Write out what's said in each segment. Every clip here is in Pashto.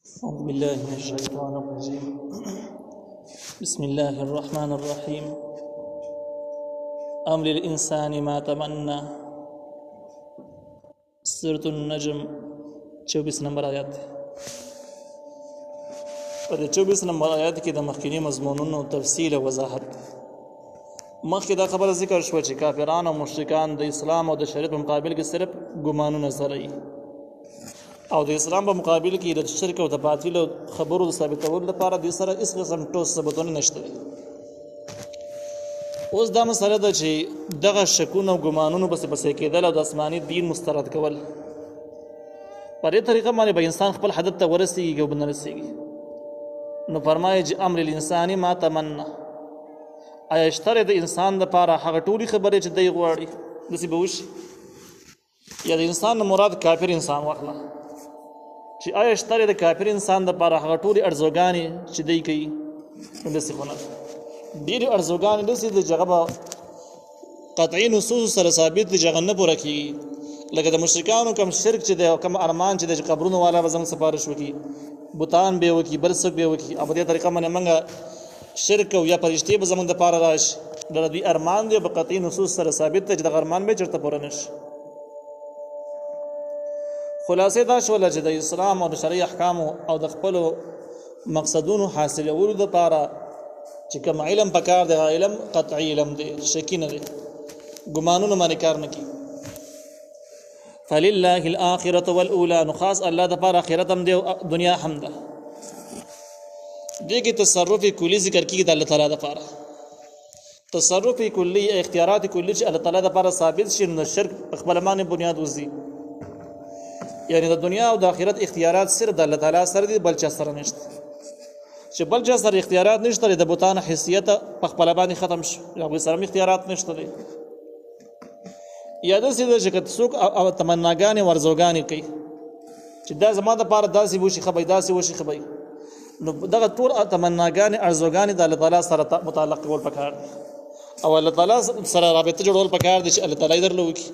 أعوذ بالله من الشيطان الرجيم بسم الله الرحمن الرحيم أم للإنسان ما تمنى سورة النجم 24 نمبر آیات په 24 نمبر آیات کې د مخکینی مضمونونو تفصیل او وضاحت مخکې دا خبره ذکر شو چې کافران او مشرکان د اسلام او د شریعت په مقابل کې صرف ګمانونه سره او د اسلام په مقابل کې د شرک او د باطل خبرو د ثابتولو لپاره د سره هیڅ قسم ټوس ثبوتونه نشته. اوس دا مسله ده چې دغه شکونه او ګمانونو بس کېدل او د آسماني دین مسترد کول په دې طریقه باندې به انسان خپل هدف ته ورسیږي او بنه رسیږي. نو فرمایي چې امر الانسان ما تمنى آیا اشتره د انسان لپاره هغه ټولي خبرې چې دی غواړي داسې به وشي یا د انسان مراد کافر انسان واخله چې آیا اشتره د کافر انسان لپاره هغه ټولي ارزوګانې چې دی کوي نو داسې خو نه ډېرې ارزوګانې داسې د جغه قطعي نصوص سره ثابت دي چې هغه نه پوره کېږي لکه د مشرکانو کم شرک چې دی او کم ارمان چې د قبرونو والا به زموږ سپارش وکړي بوتان به وکړي بل څوک به وکړي او په دې طریقه باندې موږ شرک او یا پرشتي به زموږ دپاره راشي د دوی ارمان دی په قطعي نصوص سره ثابت دی چې دغه ارمان به چېرته پوره نه شي. خلاصې دا شوله چې د اسلام او د شرعي احکامو او د خپلو مقصدونو حاصلولو دپاره چې کوم علم پکار دی علم قطعي علم دی شکی نه دی ګمانونو باندې کار نه کوي. فلله الاخرة والاولى نو خاص الله دپاره آخرت هم دی او دنیا هم ده. دې کې تصرف کلی ذکر کېږي د الله تعالی دپاره تصرف کلی اختیارات کلی چې الله تعالی دپاره ثابت شي نو شرک په خپل باندې بنیاد وزي یعنی د دنیا او د آخرت اختیارات صرف د الله تعالی سره دي بل چا سره نشته چې بل چا سره اختیارات نشته د بوتان حیثیت په خپل باندې ختم شي یا به سره اختیارات نشته دي یا داسې ده چې څوک او تمناګانې ورزوګانې کوي چې دا زما دپاره داسې وشي خبی داسې وشي خبی نو دغه ټول تمناګانې ارزوګانې د الله تعالی سره متعلق کول پکار دي او الله تعالی سره رابطه جوړول پکار دي چې الله تعالی درلو وکړي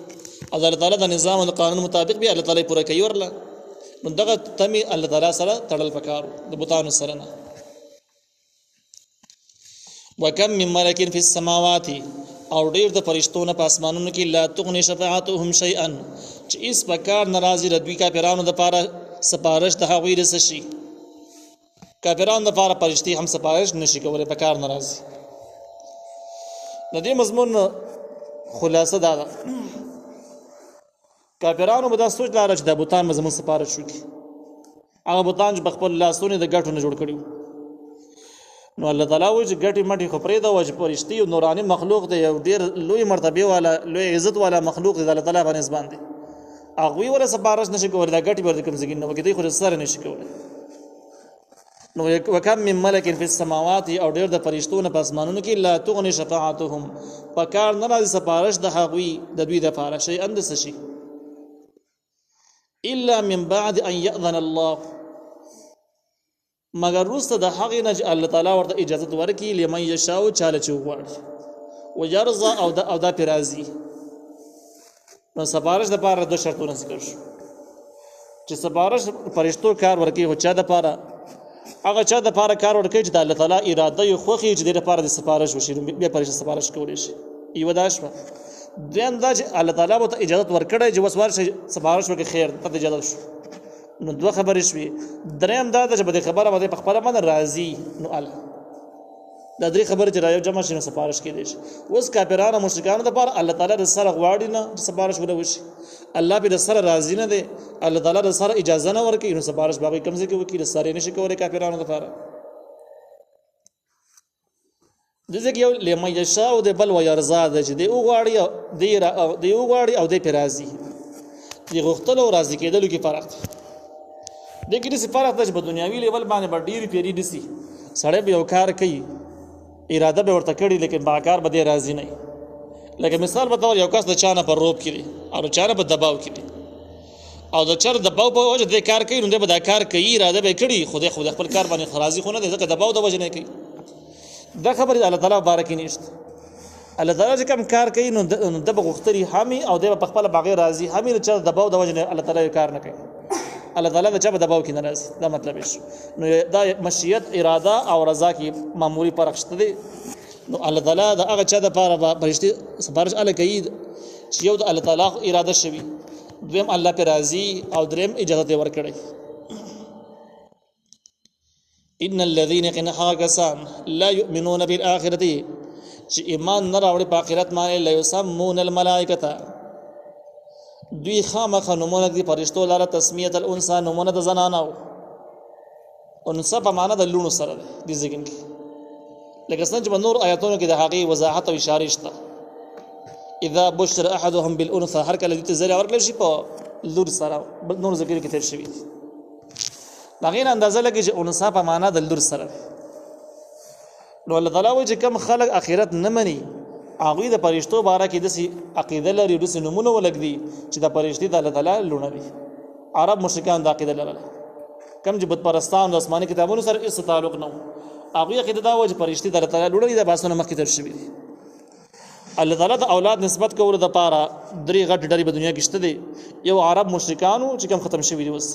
او الله تعالی د نظام او قانون مطابق به الله تعالی پوره کوي ورله نو دغه تمی الله تعالی سره تړل پکار د بوتانو سره نه. وکم من ملک فی السماوات او ډیر د فرشتو نه په اسمانونو کې لا تغنی شفاعتهم شیئا چې اس پکار ناراضی ردوی کافرانو د پاره سپارش د هغوی رس شي کافرانو د پاره فرشتي هم سپارش نشي کولای پکار ناراضی. د دې مضمون خلاصه دا ده کافرانو به دا سوچ لاره چې د بوتان به زموږ سپارش وکړي هغه بوتان چې په خپل لاسونو د ګټو نه جوړ کړي نو الله تعالی وایي چې ګټې مټې خو پرېږده وه چې فرشتي او نوراني مخلوق دی یو ډېر لوی مرتبې والا لوی عزت والا مخلوق دی د الله تعالی په نسبت دی هغوی وله سپارش نشي کولی دا ګټې به ورته کوم ځای نه وکړي دوی خو سره نشي کولی. نو وکم من ملک فی السماوات او ډېر د فرشتو نه په اسمانونو کې لا تغني شفاعتهم په کار نه راځي سپارش د هغوی د دوی دپاره شیئا د څه شي الا من بعد ان يأذن الله مگر وروسته د هغې نه چې الله تعالی ورته اجازت ورکړي لمن یشاء چاله چې وغواړي ویرضا او دا پرې راځي. نو سپارش دپاره دوه شرطونه ذکر شو چې سپارش فرشتو کار ورکوي خو چا دپاره هغه چا دپاره کار ورکوي چې د الله تعالی اراده یې خوښي چې دې دپاره د سپارش وشي بیا فرشته سپارش کولی شي. یوه دا شوه. دویم دا چې الله تعالی به ته اجازت ورکړی چې اوس ورشئ سپارش وکړي خیر ته اجازت شو نو دوه خبرې شوې. دریم دا ده چې به دې خبره به دې په خپله باندې راځي نو الله دا درې خبرې چې رايو جمع شي نو سپارش کېدی شي. اوس کافرانو مشرکانو دپاره الله تعالی د سره غواړي نه چې سپارش ونه وشي الله پې د سره راضي نه دی الله تعالی د سره اجازه نه ورکوي نو سپارش به هغوی کوم ځای کې وکړي د سره یې نشي کولی کافرانو دپاره. دې کې یو لمن یشاء د بل ویرضا ده چې دی وغواړي او دی پې راضي د غوښتلو او راضي کېدلو کې فرق دی. دې کې داسې فرق ده چې په دنیاوي لیول باندې به ډېرې پیري ډسي سړی به یو کار کوي اراده به ورته کړي لیکن با کار به دی راضي نه وي. لکه مثال په طور یو کس د چا نه په روب کې دی او د چا نه په دباو کې دی او د چا د دباو په وجه دی کار کوي نو دی به دا کار کوي اراده به یې کړي خو دی خپل کار باندې راضي خو نه دی ځکه دباو د وجه نه کوي. دا خبرې د الله تعالی په باره کې نشته. الله تعالی چې کوم کار کوي نو د به غوښتلي همي او دی به په خپله به هغې راضي همي د چا د دباو د وجه نه الله تعالی کار نه کوي الله تعالی د چا په دباو کې ناراضي دا مطلب شو نو دا مشیت اراده او رضا کې معمولی فرق شته دی نو الله تعالی د هغه چا د لپاره فرشتي سفارش اله کوي چې یو د الله تعالی اراده شوي دویم الله پر راضي او دریم اجازه ورکړي ان الذين كانوا كسان لا يؤمنون بالاخره چې ایمان نه راوړي په آخرت باندې لا يسمون الملائکه دوی خامخ نمونه دي فرشتو لاره تسمیه الانثى نمونه د زنانو انثى په معنا د لونو سره دي ځکه لکه څنګه چې نور آیاتونو کې د هغه وضاحت او اشاره شته اذا بشر احدهم بالانثى هر کله دې زری ورکړل شي په لور سره نور ذکر کې تیر شوی لغین اندازه لګي چې انثى په معنا د لور سره نو الله تعالی وایي چې کم خلق اخرت نه مني هغه د فرشتو باره کې د عقیده لري د نمونه ولګدي چې د فرشتي د الله تعالی لونه دي عرب مشرکان د عقیده لري کم چې بت پرستان د آسماني کتابونو سره هیڅ تعلق نه هغه عقیده دا و چې فرشتي د الله تعالی لونه دي د باسونه مخکې تر شوی دي الله تعالی د اولاد نسبت کول د پاره درې غټ ډېری په دنیا کې شته دي یو عرب مشرکانو چې کم ختم شوی دي وس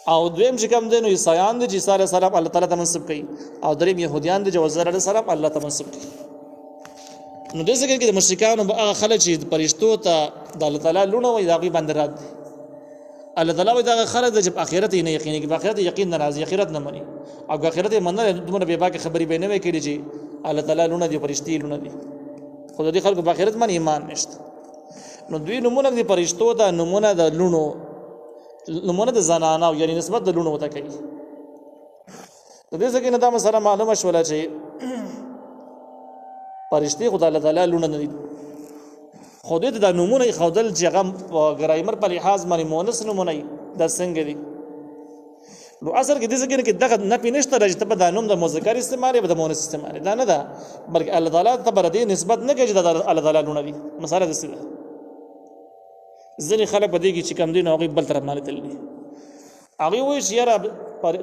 او دویم چې کم دي نو عیسایان دي چې عیسی علیه السلام الله تعالی ته منسوب کړي او دریم يهوديان دي چې عزیر علیه السلام الله ته منسوب کړي نو دغه کې د مشرکانو هغه خلک چې فرشتو ته د الله تعالی لونه وي دا غي باندې رات دي الله تعالی وي دا خلک د اخرت نه یقین کې اخرت یقین ناراضي اخرت نه مني او اخرت منل دومره به باکه خبري به نه وي کړي چې الله تعالی لونه دي فرشتي لونه دي خو د خلکو په اخرت باندې ایمان نشته نو دوی نمونه دي فرشتو ته نمونه د لونو نمونه د زنانه یعنی نسبت د لونو وته کوي د دې څخه نه دا مسله معلومه شوله چې فرشتي خدای الله تعالی لونه نه دي خو دې د نمونه خودل چې هغه ګرامر په لحاظ باندې مؤنث نمونه د څنګه دي نو اثر کې دې څنګه کې دغه نه پینشته راځي ته د نوم د مذکر استعمال به د مؤنث استعمال دا نه ده بلکې الله تعالی ته بر دې نسبت نه کوي چې د الله تعالی لونه دي مثلا د څه ځینې خلک په دې کې چې کم دي نو هغه بل طرف باندې تللی هغه وایي چې یاره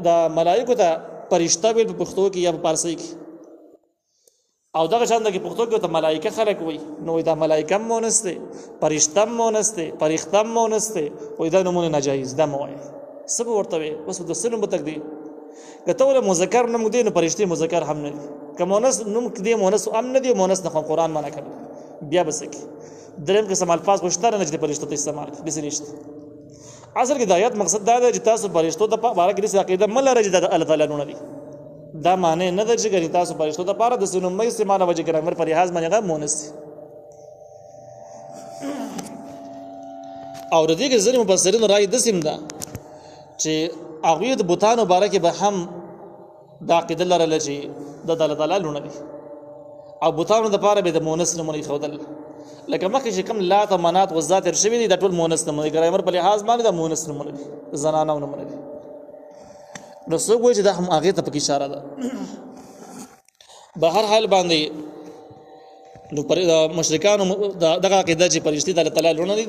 د ملائکه ته فرشته ویل په پښتو کې یا په فارسی کې او دغه شان د پښتو کې ته ملائکه خلک وایي نو دا ملائکه مونث دي فرشته مونث دي فرښتہ مونث دي وایي دا نمونه ناجایز ده مو وایي سبب ورته وي بس د سلم بتک دي کته ول مذکر نوم دي نو فرشتي مذکر هم نه دي کومونس نوم دي مونث هم نه دي مونث نه قرآن معنا کوي بیا بسک دریم قسم الفاظ خوشتر نه چې فرشتو ته استعمال دي نشته اصل کې د آیات مقصد دا دی چې تاسو فرشتو د باره کې د عقیده مل راځي د الله تعالی نه دي دا معنی نه ده چې ګری تاسو فرشتو د باره د سنمې استعمال وجه ګرامر پر لحاظ باندې غو مونث او د دې کې ځینې مفسرین راي د سیم ده چې هغه د بوتانو باره کې به هم د عقیده لرل چې د الله تعالی لونه دي او بوتانو د باره به د مونث نمونه خودل لکه مخکې چې کوم لات او منات وزات ارشوي دي د ټول مؤنث نمونه ګرامر په لحاظ باندې د مؤنث نمونه دي زنانه نمونه دي نو څوک وایي چې دا هم هغه ته پکې اشاره ده بهر حال باندې نو پر مشرکانو دغه عقیده چې فرشتي د الله تعالی لونه دي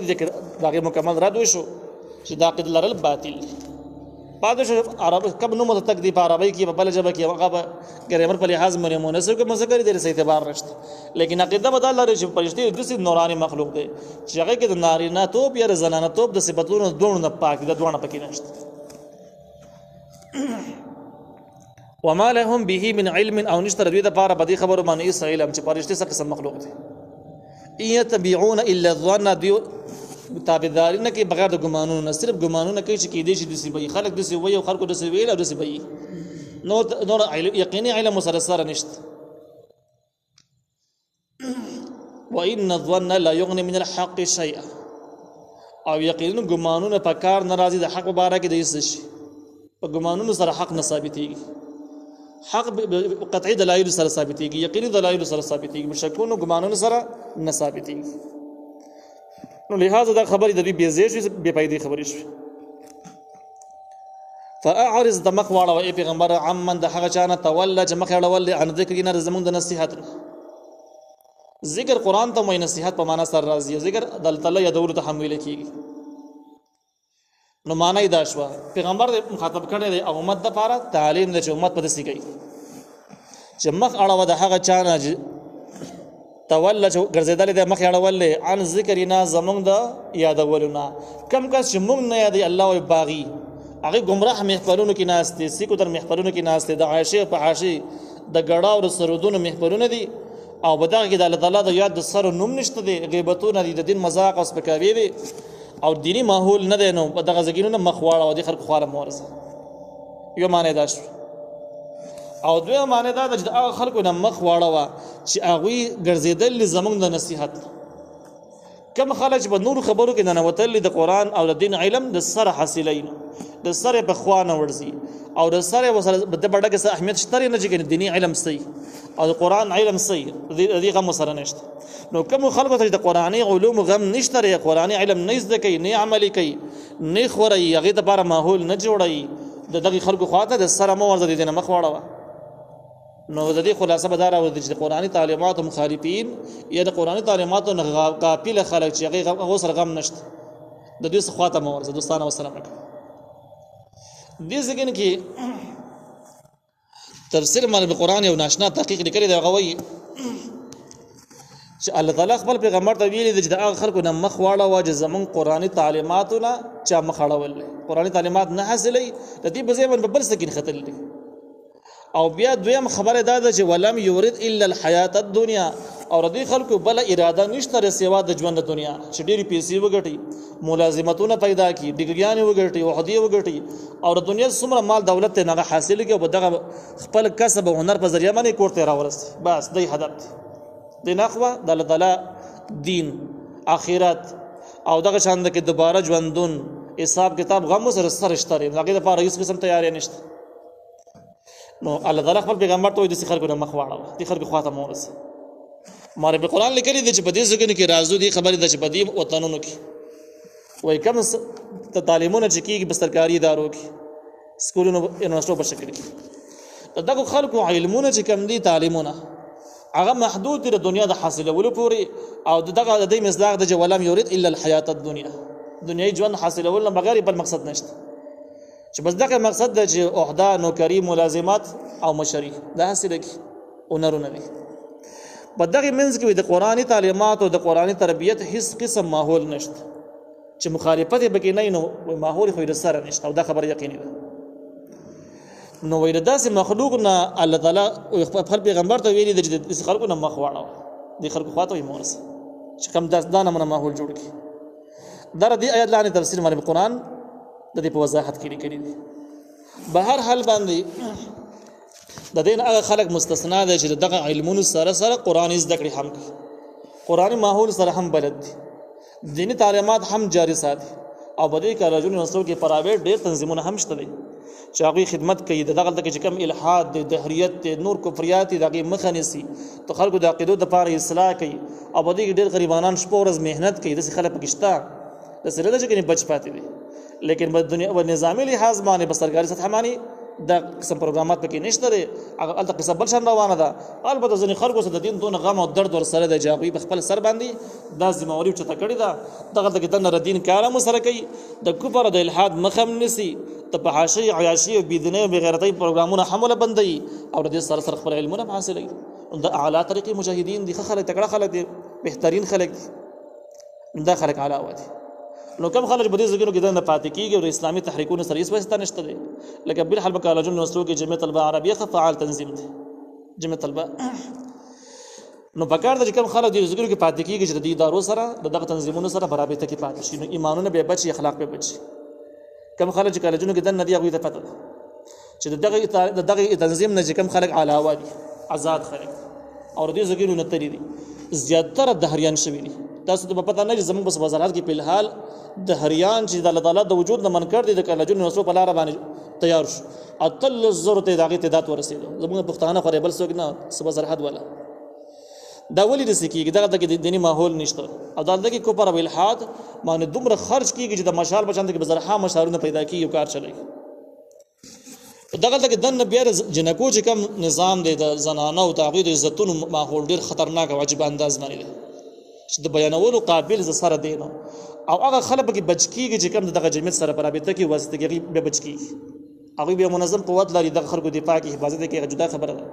دغه مکمل رد وشو چې دا عقیده لرل باطل بعد شو عرب کب نو مت تک دی په عربی کې په بل ژبه کې هغه ګرامر په لحاظ باندې مؤنث او مذکر دي رسې اعتبار نشته لیکن عقیده بدل لري چې فرشتي د نوراني مخلوق دي چې هغه کې د نارینه توپ یا زنانه توپ د صفاتونو دوه نه پاک دي دوه نه پکې نشته وما لهم به من علم او نشتر دوی د پاره بدی خبرو باندې ایس علم چې فرشتي څه قسم مخلوق دي يتبعون الا الظن دي تابعداري نه کوي بغیر د ګمانونو نه صرف ګمانونه کوي چې کې دي چې د سی خلک د سی وي او خلکو د سی ویل او د سی وي نور یقیني علم مسرسر نشته وان الظن لا يغني من الحق شيئا او یقینا ګمانونه په کار ناراضي د حق مبارک دي شي په ګمانونو سره حق نه ثابتيږي حق قطعي دلایل سره ثابتيږي یقیني دلایل سره ثابتيږي مشکونو ګمانونو سره نه ثابتيږي نو لہذا دا خبرې د دې بیزې شي بے پایدې خبرې شي فاعرض دمق واړه او پیغمبر عمن د هغه چانه تولى چې مخ اړول عن ذکر نه زمونږ د نصيحت ذکر قران ته مې نصيحت په معنا سره راځي ذکر د الله یادول ته حمل کیږي نو معنی دا شو پیغمبر مخاطب کړي د امت د لپاره تعلیم د امت په دسي کوي چې مخ اړه د هغه چانه تولى ګرځېدلې د مخ اړولې عن ذکرنا زمونږ د یادولونه کم کس چې مونږ نه یادي الله وي باغي هغه گمراه محفلونو کې ناشته سیکو در محفلونو کې ناشته د عائشه په عاشي د ګړاو او سرودونو محفلونه دي او بداغه کې د الله تعالی د یاد د سر نوم نشته دي غیبتونه دي د دین مذاق او سپکاوي دي او دینی ماحول نه دی نو په دغه ځګینو نه مخواړه او د خلکو خواره مورزه یو معنی دا شو او دوی معنی دا چې هغه خلکو نه مخ واړه چې هغه ګرځیدل زمونږ د نصیحت کم خلک به نور خبرو کې نه وتل د قران او د دین علم د سره حاصلین د سره په خوانه ورزي او د سره وسره د بډګه سره اهمیت شته نه چې دینی علم صحیح او د قران علم صحیح دې غو سره نشته نو کوم خلکو ته د قرآنی علوم غم نشته قرآنی علم نه زده کوي نه عملي کوي نه خوري هغه د لپاره ماحول نه جوړي د دغه خلکو خواته د سره مو ورزه دي نه مخ واړه نو د دې خلاصه بدار او د قرآنی تعلیمات مخالفین یا د قرآنی تعلیمات نه غافل خلک چې هغه سره غم نشته د دې څخه خواته مو ورزه دوستانه والسلام دې ځکه کې تفسیر مال بالقران یو ناشنا تحقیق لیکلی دی غوي چې الله تعالی خپل پیغمبر ته ویلي چې د هغه خلکو نه مخ واړه واجه زمون قرآنی تعلیماتونه چا مخ اړول قرآنی تعلیمات نه حاصلې د دې په ځای باندې بل څه کې خطر دی او بیا دویم خبره دا ده چې ولم یورید الا الحیات الدنیا او ردی خلکو بل اراده نشته سیوا د ژوند دنیا چې ډېری پیسې وګټي ملازمتونه پیدا کی ډیګریان وګټي او هدیه وګټي او د دنیا څومره مال دولت ته نه حاصل کی او دغه خپل کسب او هنر په ذریعہ باندې کوړته راورسي بس دې هدف دی نخوه د الله تعالی دین اخرت او دغه شان د کې دوباره ژوندون حساب کتاب غم سره سرشتري هغه د پاره هیڅ قسم تیاری نشته نو الله تعالی خپل پیغمبر ته د خلکو نه مخ واړه دي خلکو خواته مورس ماره په قران لیکلي دي چې په دې ځکه کې رازو دي خبرې د چې په دې وطنونو کې وای کوم تعلیمونه چې کېږي په سرکاري ادارو کې سکولونو یونیورسيټو په شکل کې دغه خلکو علمونه چې کم دي تعلیمونه هغه محدود دي د دنیا د حاصلولو پورې او دغه د دې مصداق د ولم یورید الا الحیات الدنیا دنیوي ژوند حاصلول نه بغیر بل مقصد نشته چې بس دغه مقصد د عہده نوکری ملازمت او مشري دا حاصل کی اونرونه دي په دغه منځ کې د قرآنی تعلیمات او د قرآنی تربیت هیڅ قسم ماحول نشته چې مخالفت به کې نه نو ماحول خو یې سره نشته او دا خبر یقیني ده نو ویل داسې مخلوق نه الله تعالی خپل پیغمبر ته ویلي د خلکو نه مخ واړه د خلکو خواته یې مورس چې کوم دانه من ماحول جوړ کی در دې آیات لاندې تفسیر باندې قرآن د دې په وضاحت کې لیکلي دي به هر حال باندې د دین هغه خلک مستثنا دي چې دغه علمونو سره سره قرآن زده کړي هم کوي قرآني ماحول سره هم بلد دي دینی تعلیمات هم جاری ساتي او بده کالجونو نسلو کې پرایویټ ډېر تنظیمونه هم شته دي چې هغه خدمت کوي دغه چې کم الحاد د دهریت نور کفریات دغه مخه نسی تو خلکو د عقیدو د پاره اصلاح کوي او بده ډېر غریبانان شپه ورځ مهنت کوي د خلک پکشتا د سره د چې بچ پاتې دي لیکن په دنیا او نظامی لحاظ باندې په سرکاري سطح باندې د قسم پروګرامات پکې نشته لري هغه الته قصه بل شان روانه ده البته ځنې خلکو سره د دین دون غم او درد ور سره د جابوي په خپل سر باندې دا ذمہواری چته کړی ده دغه د دن ردین کارم سره کوي د کفر د الحاد مخم نسی ته په حاشیه عیاشی او بيدینه او بغیرتی پروګرامونه حمله بندي او د سره سره خپل علمونه حاصلوي د اعلی طریقې مجاهدین دي خلک تکړه خلک دي بهترین خلک دا خلک علاوه دي نو کوم خلک په دې ځګونو کې د پاتې کیږي او اسلامي تحریکونو سره هیڅ واسطه نشته دي لکه بل حال په کالجونو نوستو کې جمعیت طلبه عربیه فعال تنظیم دي جمعیت طلبه نو پکار د کوم خلک دې ځګونو کې پاتې کیږي چې د ادارو سره دغه تنظیمونو سره برابر ته کې پاتې شي نو ایمانونه به بچي اخلاق به بچي کوم خلک چې کالجونو کې د ندی هغه ته پته ده چې دغه تنظیم نه کوم خلک علاوه دي آزاد خلک او دې ځګونو نه تری دي زیاتره دهریان شوی دي تاسو ته پته نه چې زموږ په بازارات کې په الحال د هریان چې د الله تعالی د وجود نه منکر دي د کالجونو نسو په لار باندې تیار شو اتل ضرورت دغه تعداد ورسېدو زموږ پښتانه خو بل څوک نه صبح سرحد ولا دا ولې د سکیږي دغه د دینی ماحول نشته او دلته کې کوپر او الحاد باندې دومره خرج کیږي چې د مشال بچاند کې بزرحه مشارونه پیدا کیږي یو کار چلای دغه د دن بیا جنکو چې کم نظام دی د زنانه او تعقید عزتونو ماحول ډیر خطرناک او عجیب انداز باندې دی چې د بیانولو قابل ز سره دی نو او هغه خلک کې بچ کیږي چې کم دغه جمعیت سره په رابطه کې واسطګي به بچ کیږي هغه به منظم قوت لري د خلکو دفاع کې حفاظت کې جدا خبره ده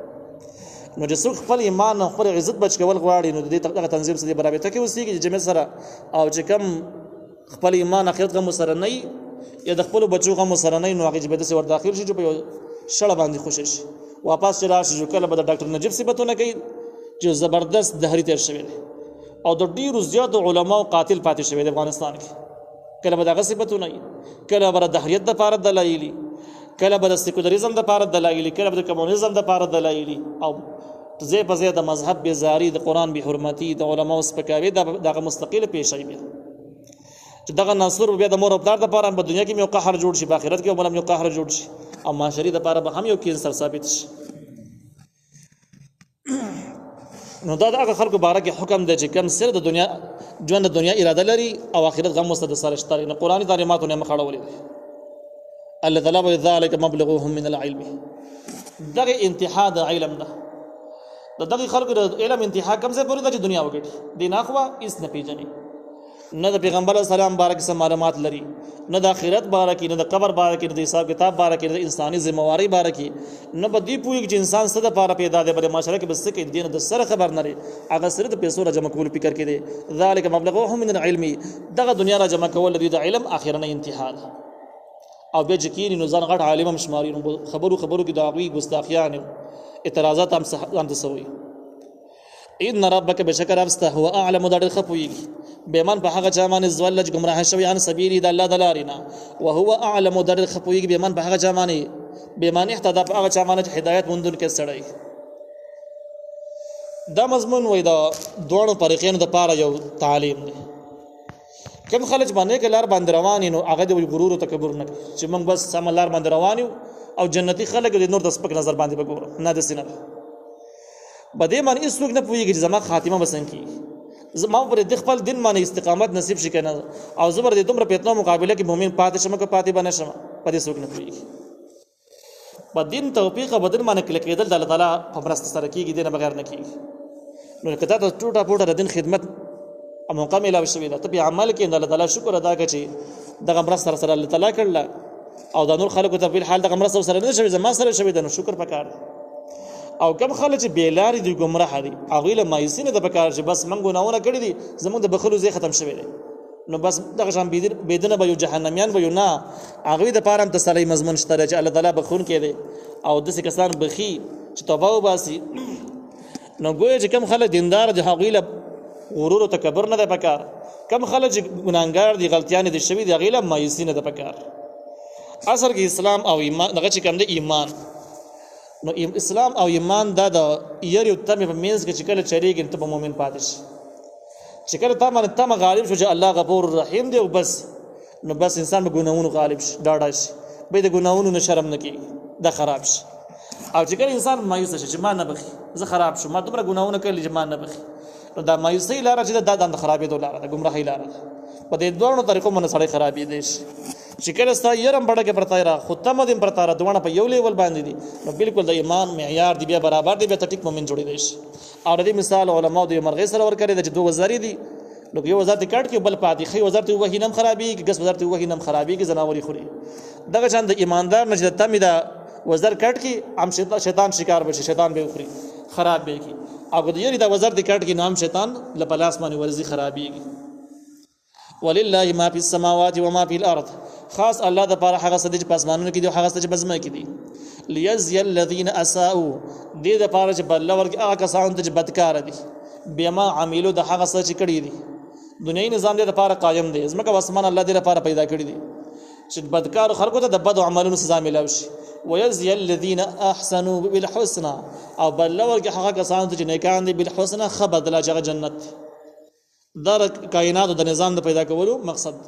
نو چې څوک خپل ایمان او خپل عزت بچ کول غواړي نو د دې دغه تنظیم سره برابرته کې اوسېږي چې جمعیت سره او چې کم خپل ایمان اخرت غم سره نه یا د خپل بچو غم سره نه نو هغه چې به د ور داخل شي چې په شړه باندې خوشی شي واپس چې راشي چې کله به د ډاکټر نجیب صفتونه کوي چې زبردست دهری تیر شوی دی او د ډیرو زیاتو علماو قاتل پاتې شوی دی افغانستان کې کله به دغه صفتونه کله به د دهریت د پاره دلایلی کله به د سیکولریزم د پاره دلایلی کله به د کمونیزم د پاره دلایلی او زه په زه د مذهب بیزاری د قران به حرمتي د علماو سپکاوي دغه مستقله پیښای بیا چې دغه ناصر بیا د مور او پلار د پاره په دنیا کې یو قهر جوړ شي په آخرت کې بل یو قهر جوړ شي او معاشري د پاره به هم یو کینسر ثابت شي نو دا هغه خلکو باره کې حکم دی چې کم سر د دنیا ژوند د دنیا اراده لري او آخرت غم مستد سره شته نه قرآني تعلیماتونه مخاړولې الله تعالی و ذلک مبلغهم من العلم دغه انتها د علم ده دغه خلکو د علم انتها کم ځای پورې د دنیا وګټي دین اخوا اس نه پیژني نه د پیغمبر اسلام بارک سم معلومات لري نه د آخرت بارک نه د قبر بارک نه د حساب کتاب بارک نه د انساني ذمہواری بارک نه په دې پوهیږي چې انسان څه د پاره پیدا دی بل معاشره کې بس کې دین د سره خبر نه لري هغه سره د پیسو را جمع کول فکر کې دی ذالک مبلغهم من العلم دغه دنیا را جمع کول د علم اخرنه انتها ده او به جکین نو ځان غټ عالم مشماري خبرو کې داغوي ګستاخیان اعتراضات هم ځان تسوي ان ربک بشکر ابسته هو اعلم در خفویږي بمن په هغه چا باندې زولج گمراه شوی ان سبیل د الله دلارینا وهو اعلم در خفویږي بمن په هغه چا باندې بمن اهتدى په هغه چا باندې هدایت مندل کې سړی دا مضمون وای دا دوه طریقین د پاره یو تعلیم دی کوم خلک باندې کې لار باندې روان نو هغه د غرور او تکبر نه چې موږ بس سم لار باندې روان او جنتی خلک د نور د سپک نظر باندې وګورو نه د سینه بده من اس وخت نه پويږي چې زما خاتمه بسن کی زما پر د خپل دین باندې استقامت نصیب شي کنه او زبر د دومره پیتنو مقابله کې مؤمن پاتې شمه کې پاتې بنه شمه پدې څوک نه پويږي په دین توفیق بدن باندې کله کېدل د الله تعالی په برست سره کېږي دینه بغیر نه کېږي نو کته ته ټوټه پوټه د دین خدمت موقع ملاوي شوی دا ته په عمل کې د الله تعالی شکر ادا کړي دغه برست سره الله تعالی کړل او د نور خلکو ته په حال دغه برست سره نه شوی زما سره شوی د نو شکر پکار او کم خلک چې بیلاری دي ګمراه دي هغه له مایسینه د پکار چې بس من ګناونه کړی دي زمونږ د بخلو زی ختم شوی دی نو بس دغه شان بيدنه به یو جهنميان به یو نه هغه د پاره تسلی مضمون شته چې الله تعالی بخون کې دي او د څه کسان بخي چې توبه وباسي نو ګویا چې کم خلک دیندار دي هغه له غرور او تکبر نه د پکار کم خلک چې ګناګار دي غلطیان دي شوی دي هغه له مایسینه د پکار اصل کې اسلام او ایمان دغه چې کوم د ایمان نو اسلام او ایمان دا د یری او تمه په مینس کې چې کله چریږي ته په مؤمن پاتې شي چې کله تا باندې تم غالب شو چې الله غفور رحیم دی او بس نو بس انسان به ګناہوں غالب شي ډاډه شي به د ګناہوں نه شرم نه کوي دا خراب شي او چې کله انسان مایوس شي چې ما نه بخي زه خراب شم ما دومره ګناہوں کړل چې ما نه بخي نو دا مایوسي لاره چې دا د خرابې دوه لاره د گمراهۍ لاره په دې دوه طریقو باندې سړی خرابې دي چې کله ستا یرم بڑکه پرتا را ختمه دیم پرتا را دوه په یو لیول باندې دي نو بالکل د ایمان معیار دی بیا برابر دی بیا ټیک مومن جوړی دی او د مثال علماء د مرغې سره ور کړی د دوه وزاري دي نو یو وزارت کټ کې بل پاتې خي وزارت وهی نم خرابي کې ګس وزارت وهی نم خرابي کې زناوري خوري دغه چاند ایماندار نشد تمه دا وزر کټ کې ام شیطان شکار بشي شیطان به خوري خراب به کی او د یری دا وزارت کټ کې نام شیطان لپلاس باندې ورزي خرابيږي ولله ما فی السماوات و ما فی الارض خاص الله د پاره هغه څه چې پسمانونو کې دي هغه څه چې بزمه کې دي ليجزي الذين اساءوا دې د پاره چې بل ورګه هغه کسان چې بدکار دي بما عملو د هغه څه چې کړی دي دنیوي نظام دې د پاره قائم دی زمکه اسمان الله دې لپاره پیدا کړی دي چې بدکار خلکو ته د بد عملونو سزا ملوي شي ويجزي الذين احسنوا بالحسنى او بل ورګه هغه کسان چې نیکان دي بالحسنى خبر د جنت در کائنات د نظام د پیدا کولو مقصد